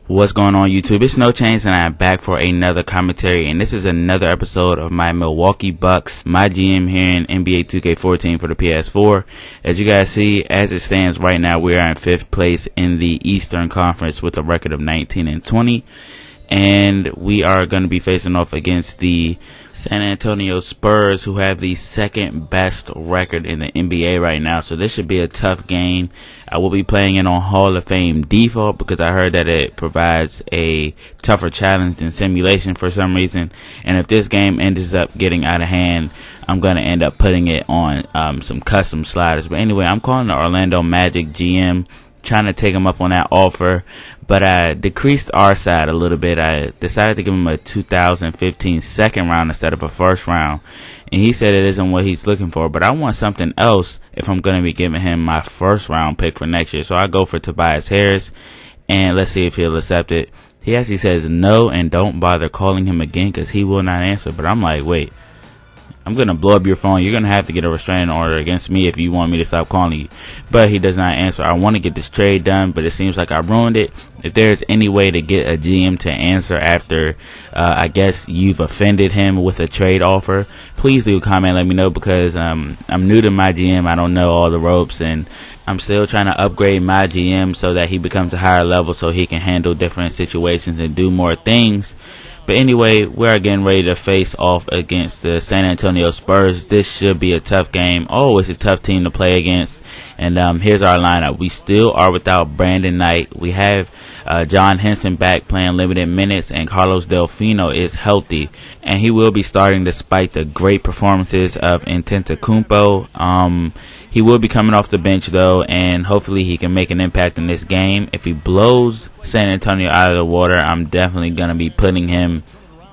What's going on, YouTube? It's NoChainzz, and I'm back for another commentary, and this is another episode of my Milwaukee Bucks MyGm here in NBA 2K14 for the PS4. As you guys see, as it stands right now, we are in 5th place in the Eastern Conference with a record of 19-20, and we are going to be facing off against the San Antonio Spurs, who have the second best record in the NBA right now. So this should be a tough game. I will be playing it on Hall of Fame default because I heard that it provides a tougher challenge than simulation for some reason. And if this game ends up getting out of hand, I'm going to end up putting it on some custom sliders. But anyway, I'm calling the Orlando Magic GM, trying to take him up on that offer, but I decreased our side a little bit. I decided to give him a 2015 second round instead of a first round, and he said it isn't what he's looking for, but I want something else if I'm going to be giving him my first round pick for next year. So I go for Tobias Harris, and let's see if he'll accept it. He actually says no, and don't bother calling him again because he will not answer. But I'm like, wait, I'm going to blow up your phone. You're going to have to get a restraining order against me if you want me to stop calling you. But he does not answer. I want to get this trade done, but it seems like I ruined it. If there's any way to get a GM to answer after, I guess, you've offended him with a trade offer, please do comment. Let me know, because I'm new to my GM. I don't know all the ropes, and I'm still trying to upgrade my GM so that he becomes a higher level so he can handle different situations and do more things. But anyway, we're getting ready to face off against the San Antonio Spurs. This should be a tough game. Oh, it's a tough team to play against. And here's our lineup. We still are without Brandon Knight. We have John Henson back playing limited minutes, and Carlos Delfino is healthy, and he will be starting despite the great performances of Antetokounmpo. He will be coming off the bench, though, and hopefully he can make an impact in this game. If he blows San Antonio out of the water, I'm definitely going to be putting him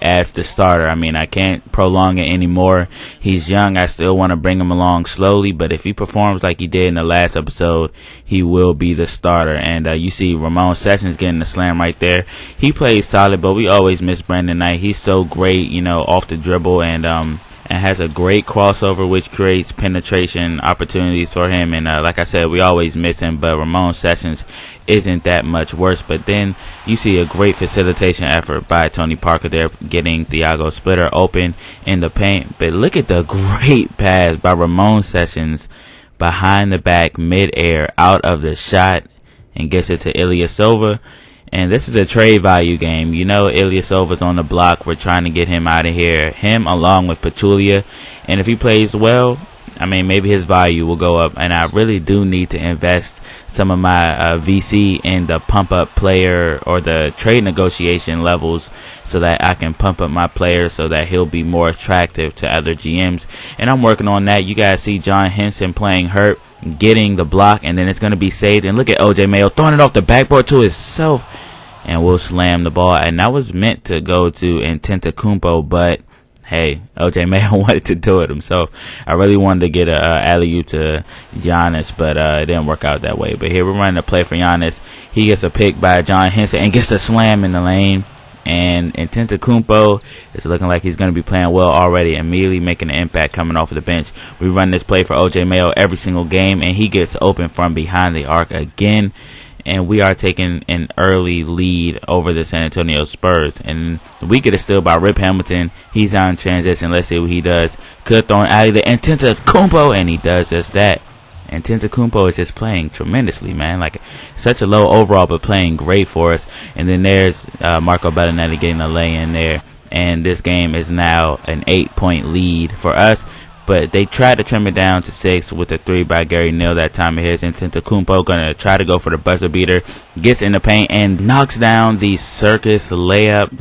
as the starter. I mean, I can't prolong it anymore. He's young. I still want to bring him along slowly, but if he performs like he did in the last episode, he will be the starter. And you see Ramon Sessions getting the slam right there. He plays solid, but we always miss Brandon Knight. He's so great, you know, off the dribble, and has a great crossover, which creates penetration opportunities for him. And like I said, we always miss him, but Ramon Sessions isn't that much worse. But then you see a great facilitation effort by Tony Parker there, getting Thiago Splitter open in the paint. But look at the great pass by Ramon Sessions behind the back, mid-air, out of the shot, and gets it to Ilyasova. And this is a trade value game. You know, Ilyasova's on the block. We're trying to get him out of here. Him along with Pachulia. And if he plays well, I mean, maybe his value will go up. And I really do need to invest some of my VC in the pump-up player or the trade negotiation levels so that I can pump up my player so that he'll be more attractive to other GMs. And I'm working on that. You guys see John Henson playing hurt, getting the block, and then it's going to be saved. And look at OJ Mayo throwing it off the backboard to himself, and we'll slam the ball. And that was meant to go to Antetokounmpo, but hey, OJ Mayo wanted to do it himself. I really wanted to get a alley-oop to Giannis, but it didn't work out that way. But here we're running a play for Giannis. He gets a pick by John Henson and gets a slam in the lane. And Antetokounmpo is looking like he's going to be playing well already, immediately making an impact coming off of the bench. We run this play for OJ Mayo every single game, and he gets open from behind the arc again. And we are taking an early lead over the San Antonio Spurs. And we get a steal by Rip Hamilton. He's on transition. Let's see what he does. Could throw an alley to Antetokounmpo, and he does just that. And Antetokounmpo is just playing tremendously, man. Like, such a low overall, but playing great for us. And then there's Marco Bellinetti getting a lay-in there. And this game is now an 8-point lead for us. But they tried to trim it down to 6 with a 3 by Gary Neal that time. Here's Antetokounmpo going to try to go for the buzzer beater. Gets in the paint and knocks down the circus layup.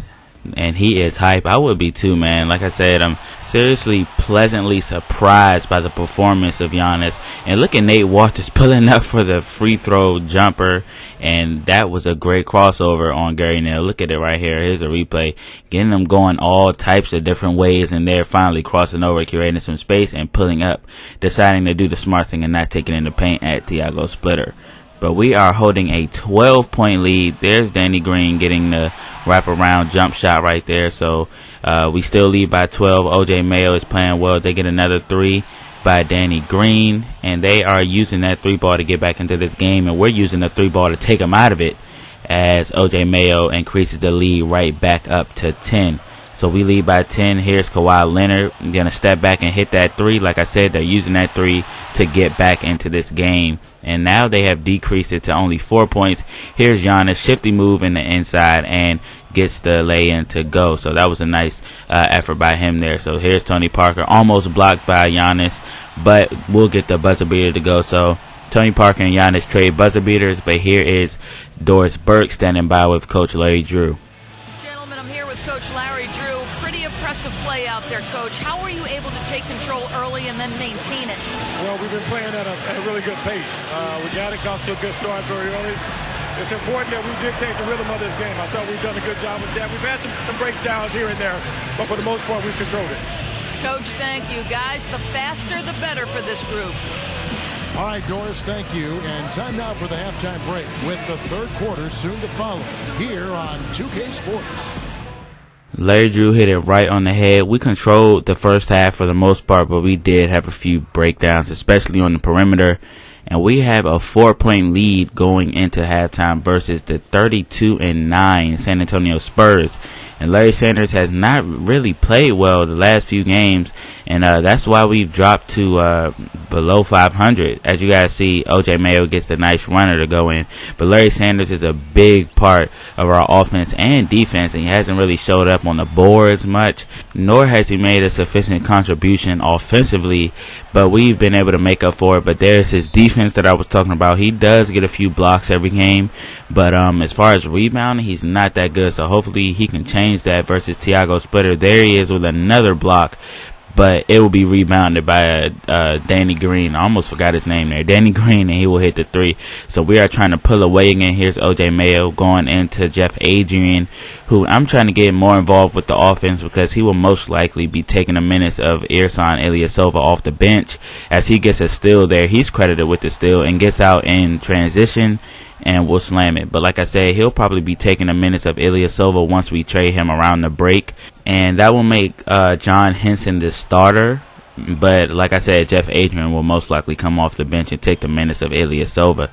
And he is hype. I would be too, man. Like I said, I'm seriously pleasantly surprised by the performance of Giannis. And look at Nate Walters pulling up for the free throw jumper. And that was a great crossover on Gary Neal. Look at it right here. Here's a replay. Getting them going all types of different ways. And they're finally crossing over, creating some space and pulling up. Deciding to do the smart thing and not taking in the paint at Thiago Splitter. But we are holding a 12-point lead. There's Danny Green getting the wraparound jump shot right there. So we still lead by 12. OJ Mayo is playing well. They get another 3 by Danny Green. And they are using that 3 ball to get back into this game. And we're using the 3 ball to take them out of it. as OJ Mayo increases the lead right back up to 10. So we lead by 10. Here's Kawhi Leonard going to step back and hit that 3. Like I said, they're using that 3 to get back into this game. And now they have decreased it to only 4 points. Here's Giannis, shifty move in the inside and gets the lay-in to go. So that was a nice effort by him there. So here's Tony Parker, almost blocked by Giannis, but we'll get the buzzer beater to go. So Tony Parker and Giannis trade buzzer beaters, but here is Doris Burke standing by with Coach Larry Drew. Gentlemen, I'm here with Coach Larry Drew. Pretty impressive play out there, Coach. How are you able to take control early and then maintain it? Well, we've been playing at a really good pace. We got it off to a good start very early. It's important that we dictate the rhythm of this game. I thought we've done a good job with that. We've had some breakdowns here and there, but for the most part, we've controlled it. Coach, thank you. Guys, the faster the better for this group. All right, Doris, thank you. And time now for the halftime break with the third quarter soon to follow here on 2K Sports. Larry Drew hit it right on the head. We controlled the first half for the most part, but we did have a few breakdowns, especially on the perimeter. And we have a 4-point lead going into halftime versus the 32-9 San Antonio Spurs. And Larry Sanders has not really played well the last few games, and that's why we've dropped to below 500. As you guys see, OJ Mayo gets the nice runner to go in, but Larry Sanders is a big part of our offense and defense, and he hasn't really showed up on the boards much, nor has he made a sufficient contribution offensively, but we've been able to make up for it. But there's his defense that I was talking about. He does get a few blocks every game, but as far as rebounding, he's not that good, so hopefully he can change that versus Tiago Splitter. There he is with another block, but it will be rebounded by Danny Green. I almost forgot his name there. Danny Green, and he will hit the 3. So we are trying to pull away again. Here's OJ Mayo going into Jeff Adrian, who I'm trying to get more involved with the offense because he will most likely be taking the minutes of Ersan Ilyasova off the bench. As he gets a steal there, he's credited with the steal and gets out in transition and we'll slam it. But like I said, he'll probably be taking the minutes of Ilyasova once we trade him around the break, and that will make John Henson the starter. But like I said, Jeff Adrian will most likely come off the bench and take the minutes of Ilyasova.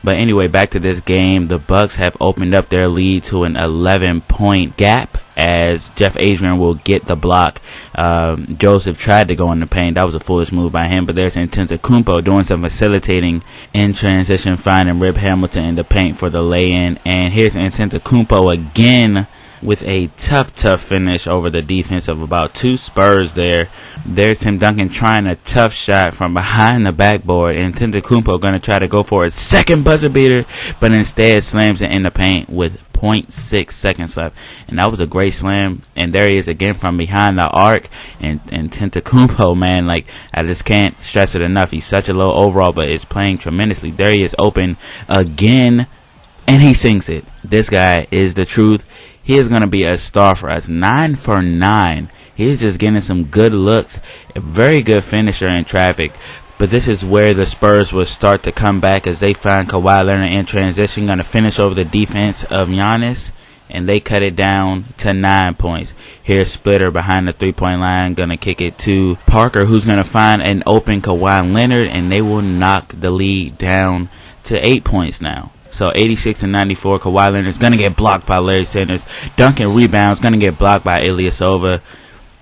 But anyway, back to this game. The Bucks have opened up their lead to an 11-point gap as Jeff Adrian will get the block. Joseph tried to go in the paint. That was a foolish move by him. But there's Antetokounmpo doing some facilitating in transition, finding Rip Hamilton in the paint for the lay-in. And here's Antetokounmpo again with a tough finish over the defense of about 2 Spurs there. There's Tim Duncan trying a tough shot from behind the backboard, and Antetokounmpo going to try to go for a second buzzer beater, but instead slams it in the paint with 0.6 seconds left. And that was a great slam, and there he is again from behind the arc. And Antetokounmpo, man, like, I just can't stress it enough. He's such a low overall, but is playing tremendously. There he is open again, and he sinks it. This guy is the truth. He is going to be a star for us. 9 for 9. He's just getting some good looks. A very good finisher in traffic. But this is where the Spurs will start to come back as they find Kawhi Leonard in transition. Going to finish over the defense of Giannis. And they cut it down to 9 points. Here's Splitter behind the 3-point line. Going to kick it to Parker, who's going to find an open Kawhi Leonard. And they will knock the lead down to 8 points now. So 86-94, Kawhi Leonard's going to get blocked by Larry Sanders. Duncan rebounds, going to get blocked by Ilyasova.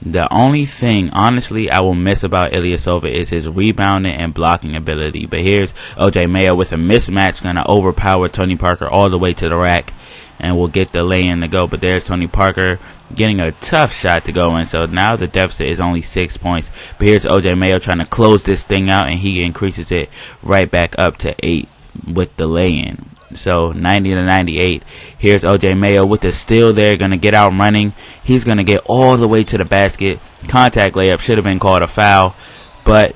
The only thing, honestly, I will miss about Ilyasova is his rebounding and blocking ability. But here's OJ Mayo with a mismatch, going to overpower Tony Parker all the way to the rack. And we'll get the lay-in to go. But there's Tony Parker getting a tough shot to go in. So now the deficit is only 6 points. But here's OJ Mayo trying to close this thing out, and he increases it right back up to 8 with the lay-in. So 90-98. Here's OJ Mayo with the steal there, going to get out running. He's going to get all the way to the basket. Contact layup, should have been called a foul, but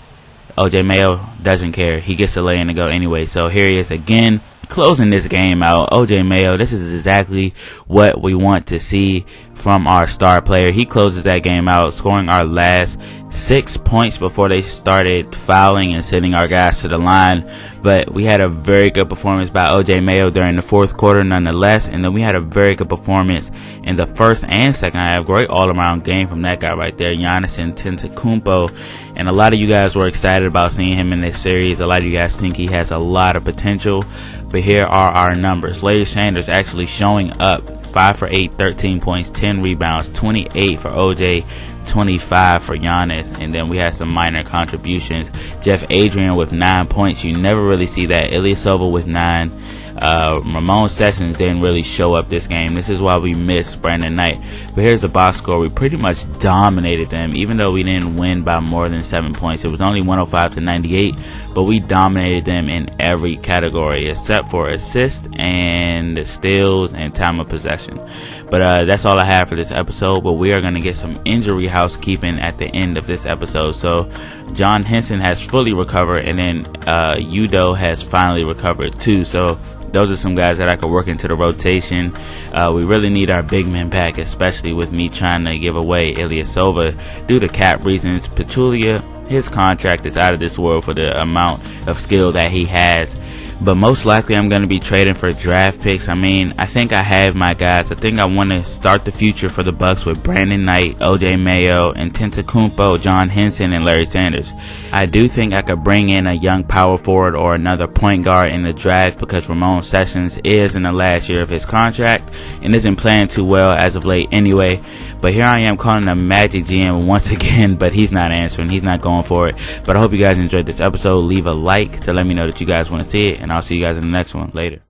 OJ Mayo doesn't care. He gets the lay-in to go anyway. So here he is again, closing this game out. OJ Mayo, this is exactly what we want to see from our star player. He closes that game out, scoring our last 6 points before they started fouling and sending our guys to the line. But we had a very good performance by OJ Mayo during the fourth quarter nonetheless, and then we had a very good performance in the first and second half. Great all-around game from that guy right there, Giannis Antetokounmpo. And a lot of you guys were excited about seeing him in this series. A lot of you guys think he has a lot of potential, But here are our numbers. Larry Sanders actually showing up. 5 for 8, 13 points, 10 rebounds, 28 for OJ, 25 for Giannis. And then we had some minor contributions. Jeff Adrian with 9 points. You never really see that. Ilyasova with 9. Ramon Sessions didn't really show up this game. This is why we missed Brandon Knight. But here's the box score. We pretty much dominated them, even though we didn't win by more than 7 points. It was only 105-98, but we dominated them in every category except for assist and steals and time of possession. But that's all I have for this episode. But we are going to get some injury housekeeping at the end of this episode. So John Henson has fully recovered, and then Udo has finally recovered too. So those are some guys that I could work into the rotation. We really need our big men back, especially with me trying to give away Ilyasova due to cap reasons. Pachulia, his contract is out of this world for the amount of skill that he has. But most likely I'm going to be trading for draft picks. I mean, I think I have my guys. I think I want to start the future for the Bucks with Brandon Knight, OJ Mayo, and Antetokounmpo, John Henson, and Larry Sanders. I do think I could bring in a young power forward or another point guard in the draft because Ramon Sessions is in the last year of his contract and isn't playing too well as of late anyway. But here I am calling the Magic GM once again, but he's not answering. He's not going for it. But I hope you guys enjoyed this episode. Leave a like to let me know that you guys want to see it, and I'll see you guys in the next one. Later.